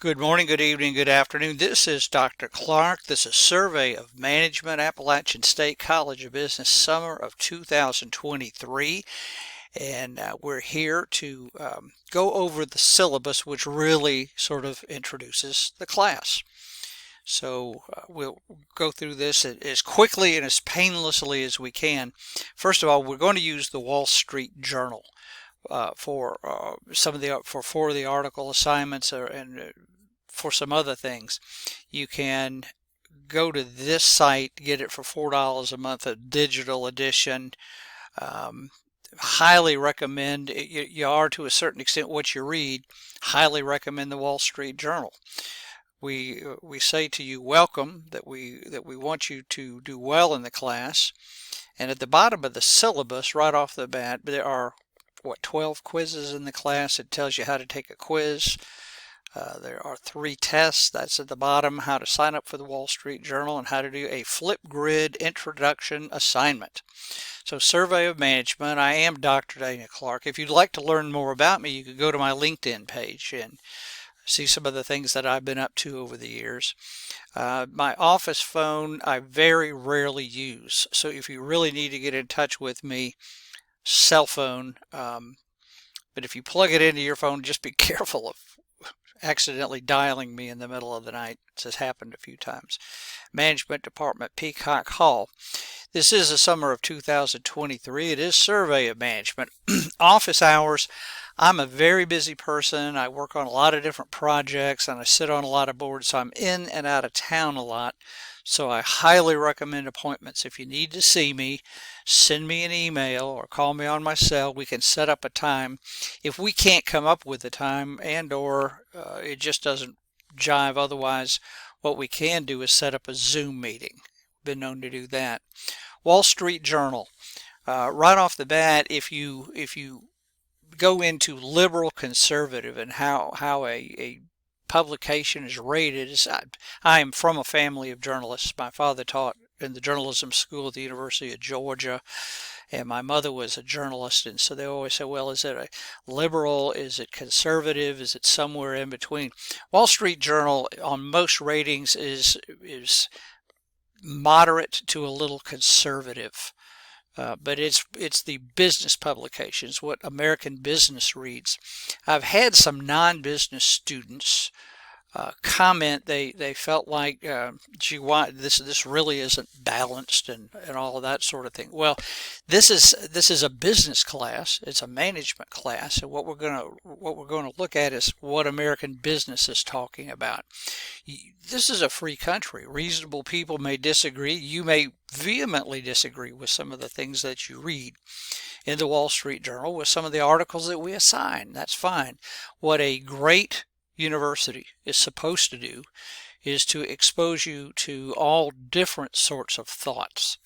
Good morning, good evening, good afternoon. This is Dr. Clark. This is Survey of Management, Appalachian State College of Business, summer of 2023. And we're here to go over the syllabus, which really sort of introduces the class. So we'll go through this as quickly and as painlessly as we can. First of all, we're going to use the Wall Street Journal for four of the article assignments and for some other things. You can go to this site, get it for $4 a month, a digital edition. Highly recommend, you are to a certain extent what you read, highly recommend the Wall Street Journal. We say to you, welcome, that we want you to do well in the class. And at the bottom of the syllabus, right off the bat, there are 12 quizzes in the class. It tells you how to take a quiz. There are 3 tests. That's at the bottom, how to sign up for the Wall Street Journal and how to do a Flipgrid introduction assignment. So Survey of Management, I am Dr. Daniel Clark. If you'd like to learn more about me, you could go to my LinkedIn page and see some of the things that I've been up to over the years. My office phone I very rarely use. So if you really need to get in touch with me, cell phone, but if you plug it into your phone, just be careful of accidentally dialing me in the middle of the night. This has happened a few times. Management Department, Peacock Hall. This is the summer of 2023. It is Survey of Management. Office hours. I'm a very busy person. I work on a lot of different projects and I sit on a lot of boards, so I'm in and out of town a lot. So I highly recommend appointments. If you need to see me, send me an email or call me on my cell. We can set up a time. If we can't come up with a time or it just doesn't jive otherwise, what we can do is set up a Zoom meeting. Been known to do that. Wall Street Journal. Right off the bat, if you go into liberal conservative and how a publication is rated. I am from a family of journalists. My father taught in the journalism school at the University of Georgia, and my mother was a journalist, and so they always say, well, is it a liberal, is it conservative, is it somewhere in between? Wall Street Journal on most ratings is moderate to a little conservative. But it's the business publications, what American Business reads. I've had some non-business students comment they felt like, gee, why this really isn't balanced and all of that sort of thing. Well, this is a business class. It's a management class, and what we're going to look at is what American Business is talking about. This is a free country. Reasonable people may disagree. You may vehemently disagree with some of the things that you read in the Wall Street Journal, with some of the articles that we assign. That's fine. What a great university is supposed to do is to expose you to all different sorts of thoughts.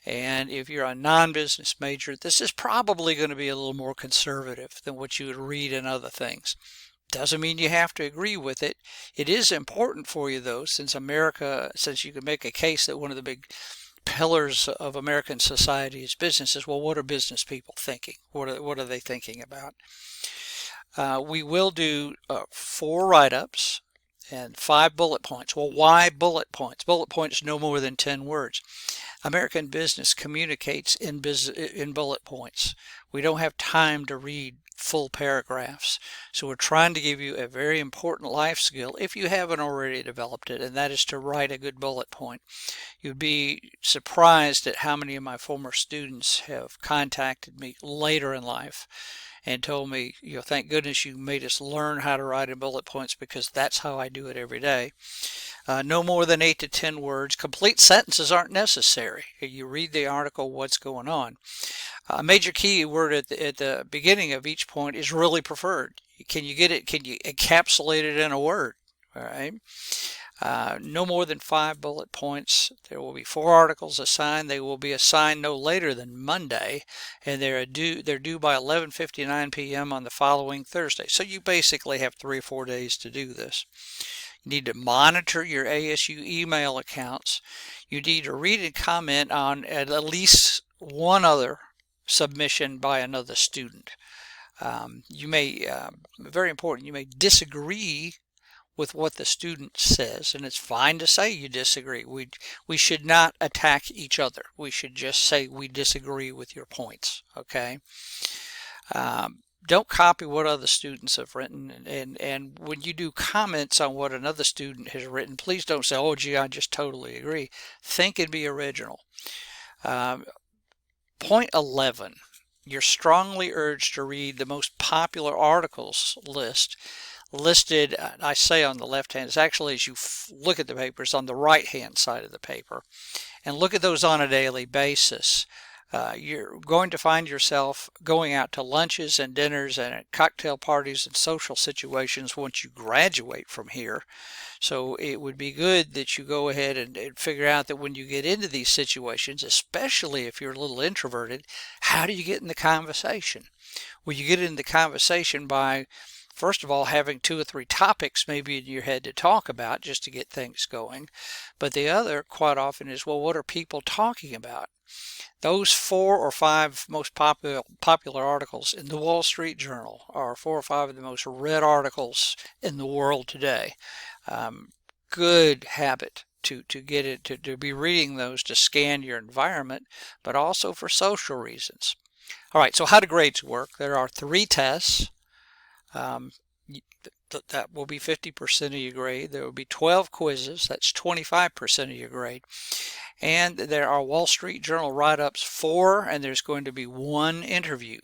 And if you're a non-business major, this is probably going to be a little more conservative than what you would read in other things. Doesn't mean you have to agree with it. It is important for you, though, since you can make a case that one of the big pillars of American society is business. Well, what are business people thinking? What are they thinking about? We will do 4 write-ups and 5 bullet points. Well, why bullet points? Bullet points no more than 10 words. American Business communicates in bullet points. We don't have time to read full paragraphs. So we're trying to give you a very important life skill if you haven't already developed it, and that is to write a good bullet point. You'd be surprised at how many of my former students have contacted me later in life and told me, thank goodness you made us learn how to write in bullet points, because that's how I do it every day. No more than 8 to 10 words. Complete sentences aren't necessary. You read the article, what's going on. A major key word at the beginning of each point is really preferred. Can you get it? Can you encapsulate it in a word? All right. No more than 5 bullet points. There will be 4 articles assigned. They will be assigned no later than Monday, and they're due by 11:59 p.m. on the following Thursday. So you basically have 3 or 4 days to do this. You need to monitor your ASU email accounts. You need to read and comment on at least one other submission by another student. You may, very important, you may disagree with what the student says, and it's fine to say you disagree. We should not attack each other. We should just say we disagree with your points, okay? Don't copy what other students have written, and when you do comments on what another student has written, please don't say, oh gee, I just totally agree. Think and be original. Point 11, you're strongly urged to read the most popular articles listed, I say on the left hand, it's actually as you look at the papers on the right hand side of the paper, and look at those on a daily basis. You're going to find yourself going out to lunches and dinners and at cocktail parties and social situations once you graduate from here. So it would be good that you go ahead and figure out that when you get into these situations, especially if you're a little introverted, how do you get in the conversation? Well, you get in the conversation by, first of all, having 2 or 3 topics maybe in your head to talk about just to get things going. But the other quite often is, well, what are people talking about? Those 4 or 5 most popular articles in the Wall Street Journal are 4 or 5 of the most read articles in the world today. Good habit to get it, to be reading those, to scan your environment, but also for social reasons. All right, so how do grades work? There are 3 tests. That will be 50% of your grade. There will be 12 quizzes. That's 25% of your grade. And there are Wall Street Journal write-ups 4, and there's going to be 1 interview.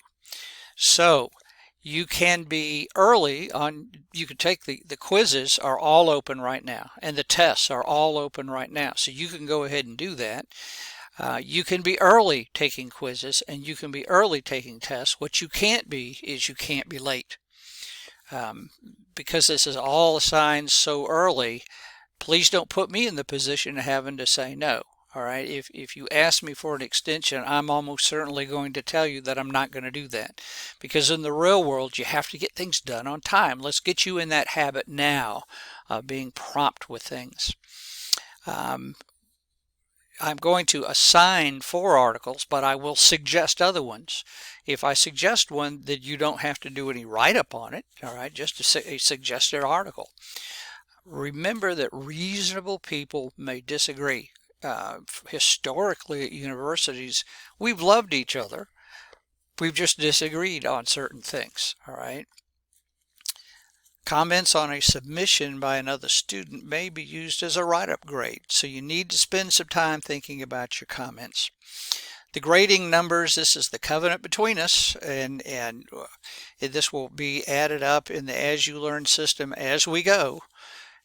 So you can be early on. You can take the quizzes are all open right now, and the tests are all open right now. So you can go ahead and do that. You can be early taking quizzes, and you can be early taking tests. What you can't be is you can't be late. Because this is all assigned so early, please don't put me in the position of having to say no. All right, if you ask me for an extension, I'm almost certainly going to tell you that I'm not going to do that, because in the real world you have to get things done on time. Let's get you in that habit now of being prompt with things. I'm going to assign 4 articles, but I will suggest other ones. If I suggest one, then you don't have to do any write-up on it, all right, just a suggested article. Remember that reasonable people may disagree. Historically at universities, we've loved each other. We've just disagreed on certain things, all right? Comments on a submission by another student may be used as a write-up grade, so you need to spend some time thinking about your comments. The grading numbers, this is the covenant between us, and this will be added up in the As You Learn system as we go.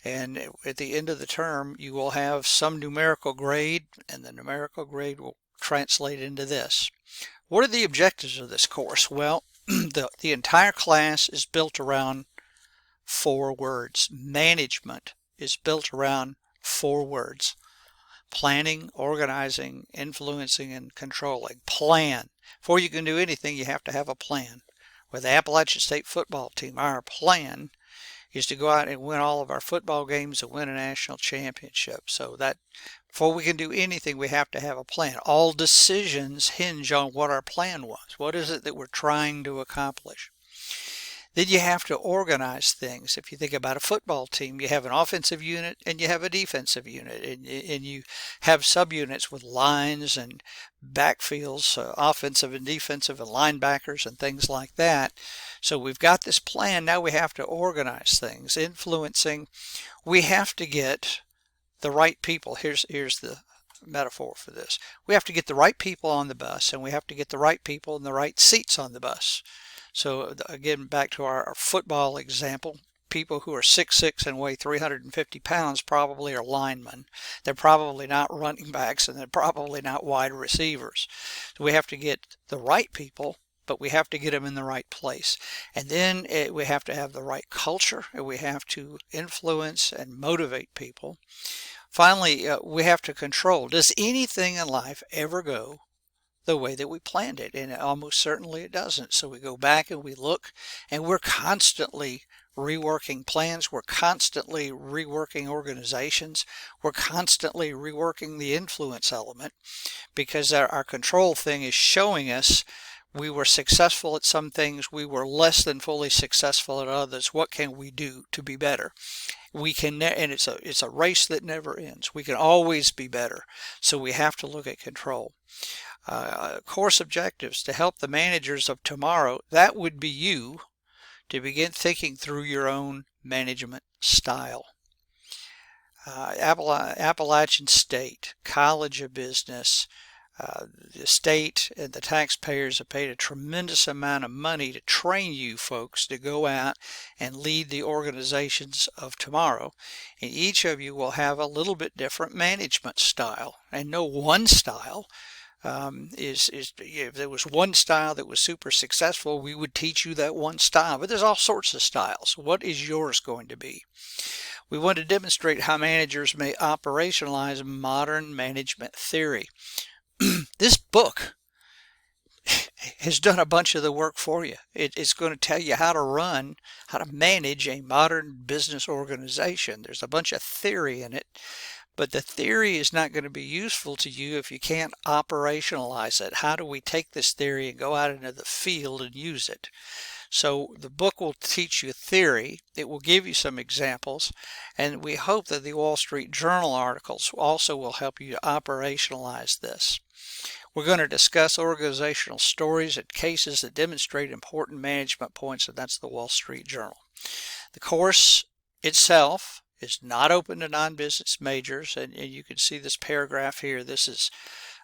And at the end of the term, you will have some numerical grade, and the numerical grade will translate into this. What are the objectives of this course? Well, the entire class is built around 4 words. Management is built around 4 words. Planning, organizing, influencing, and controlling. Plan. Before you can do anything, you have to have a plan. With the Appalachian State football team, our plan is to go out and win all of our football games and win a national championship. So that before we can do anything, we have to have a plan. All decisions hinge on what our plan was. What is it that we're trying to accomplish? Then you have to organize things. If you think about a football team, you have an offensive unit and you have a defensive unit, and you have subunits with lines and backfields, offensive and defensive, and linebackers and things like that. So we've got this plan. Now we have to organize things. Influencing, we have to get the right people. Here's the metaphor for this. We have to get the right people on the bus, and we have to get the right people in the right seats on the bus. So again, back to our football example, people who are 6'6" and weigh 350 pounds probably are linemen. They're probably not running backs, and they're probably not wide receivers. So we have to get the right people, but we have to get them in the right place. And then we have to have the right culture, and we have to influence and motivate people. Finally, we have to control. Does anything in life ever go the way that we planned it? And almost certainly it doesn't. So we go back and we look, and we're constantly reworking plans. We're constantly reworking organizations. We're constantly reworking the influence element, because our control thing is showing us we were successful at some things, we were less than fully successful at others. What can we do to be better? We can, and it's a race that never ends. We can always be better. So we have to look at control. Course objectives to help the managers of tomorrow. That would be you to begin thinking through your own management style. Appalachian State, College of Business, the state and the taxpayers have paid a tremendous amount of money to train you folks to go out and lead the organizations of tomorrow. And each of you will have a little bit different management style, and no one style. If there was one style that was super successful, we would teach you that one style, but there's all sorts of styles. What is yours going to be? We want to demonstrate how managers may operationalize modern management theory. This book has done a bunch of the work for you. It's going to tell you how to manage a modern business organization. There's a bunch of theory in it, but the theory is not going to be useful to you if you can't operationalize it. How do we take this theory and go out into the field and use it? So the book will teach you theory. It will give you some examples, and we hope that the Wall Street Journal articles also will help you to operationalize this. We're going to discuss organizational stories and cases that demonstrate important management points, and that's the Wall Street Journal. The course itself is not open to non-business majors, and you can see this paragraph here. This is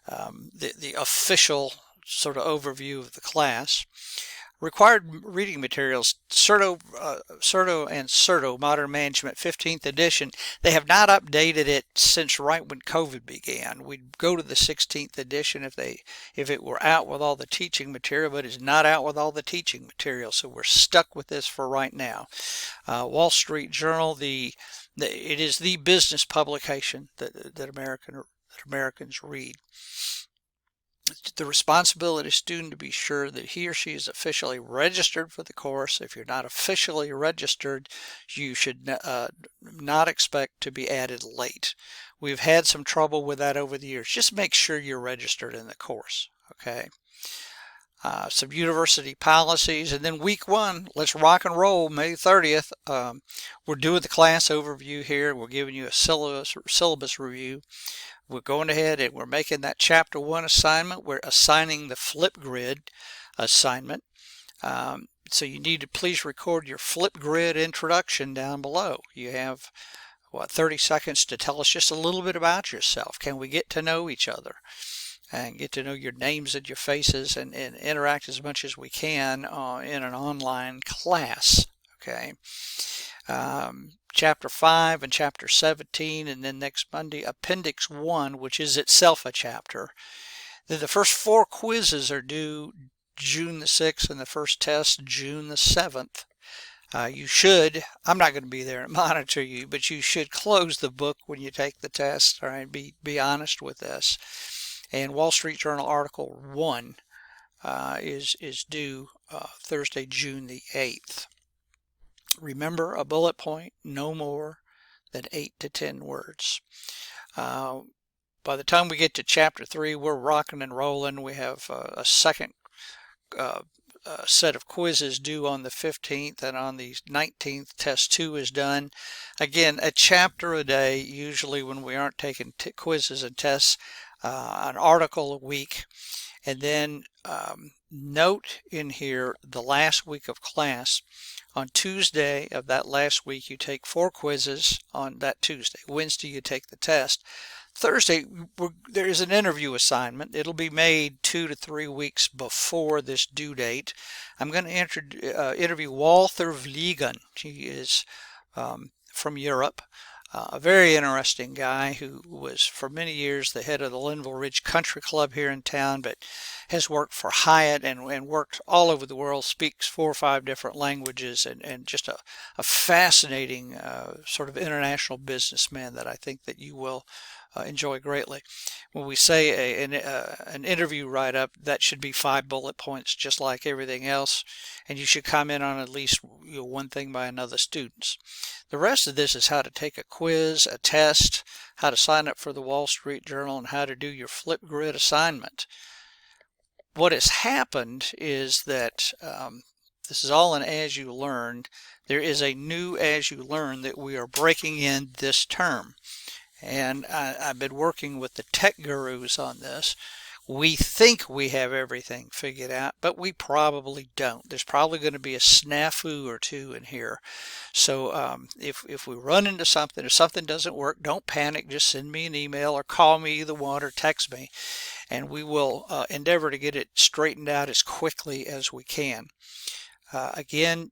the official sort of overview of the class. Required reading materials, Certo and Certo, Modern Management, 15th edition. They have not updated it since right when COVID began. We'd go to the 16th edition if it were out with all the teaching material, but it's not out with all the teaching material, so we're stuck with this for right now. Wall Street Journal, it is the business publication that Americans read. The responsibility of the student to be sure that he or she is officially registered for the course. If you're not officially registered, you should not expect to be added late. We've had some trouble with that over the years. Just make sure you're registered in the course, okay? Some university policies, and then week 1, let's rock and roll. May 30th, we're doing the class overview here. We're giving you a syllabus review. We're going ahead and we're making that chapter 1 assignment. We're assigning the Flipgrid assignment. So you need to please record your Flipgrid introduction down below. You have 30 seconds to tell us just a little bit about yourself. Can we get to know each other and get to know your names and your faces, and interact as much as we can in an online class, okay? Chapter 5 and Chapter 17, and then next Monday, Appendix 1, which is itself a chapter. Then the first 4 quizzes are due June the 6th, and the first test June the 7th. You should, I'm not going to be there to monitor you, but you should close the book when you take the test. All right, be honest with this. And Wall Street Journal Article 1 is due Thursday, June the 8th. Remember, a bullet point, no more than 8 to 10 words. By the time we get to Chapter 3, we're rocking and rolling. We have a second set of quizzes due on the 15th, and on the 19th, Test 2 is done. Again, a chapter a day, usually when we aren't taking quizzes and tests, an article a week. And then note in here the last week of class. On Tuesday of that last week, you take 4 quizzes on that Tuesday. Wednesday, you take the test. Thursday, there is an interview assignment. It'll be made 2 to 3 weeks before this due date. I'm going to interview Walter Vliegen. He is from Europe. A very interesting guy who was for many years the head of the Linville Ridge Country Club here in town, but has worked for Hyatt and worked all over the world, speaks 4 or 5 different languages, and just a fascinating sort of international businessman that I think that you will enjoy greatly. When we say an interview write-up, that should be 5 bullet points, just like everything else, and you should comment on at least one thing by another students. The rest of this is how to take a quiz, a test, how to sign up for the Wall Street Journal, and how to do your Flipgrid assignment. What has happened is that This is all an as you learn. There is a new as you learn that we are breaking in this term. And I've been working with the tech gurus on this. We think we have everything figured out, but we probably don't. There's probably going to be a snafu or two in here. So if we run into something, if something doesn't work, don't panic. Just send me an email or call me, either one, or text me, and we will endeavor to get it straightened out as quickly as we can. Again,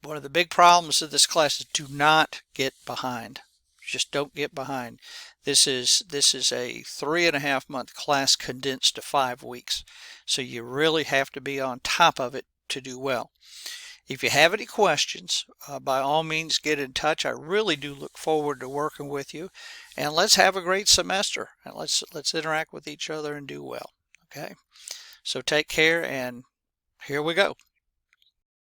one of the big problems of this class is do not get behind. Just don't get behind. This is a 3.5 month class condensed to 5 weeks. So you really have to be on top of it to do well. If you have any questions, by all means get in touch. I really do look forward to working with you. And let's have a great semester. And let's interact with each other and do well. Okay? So take care, and here we go.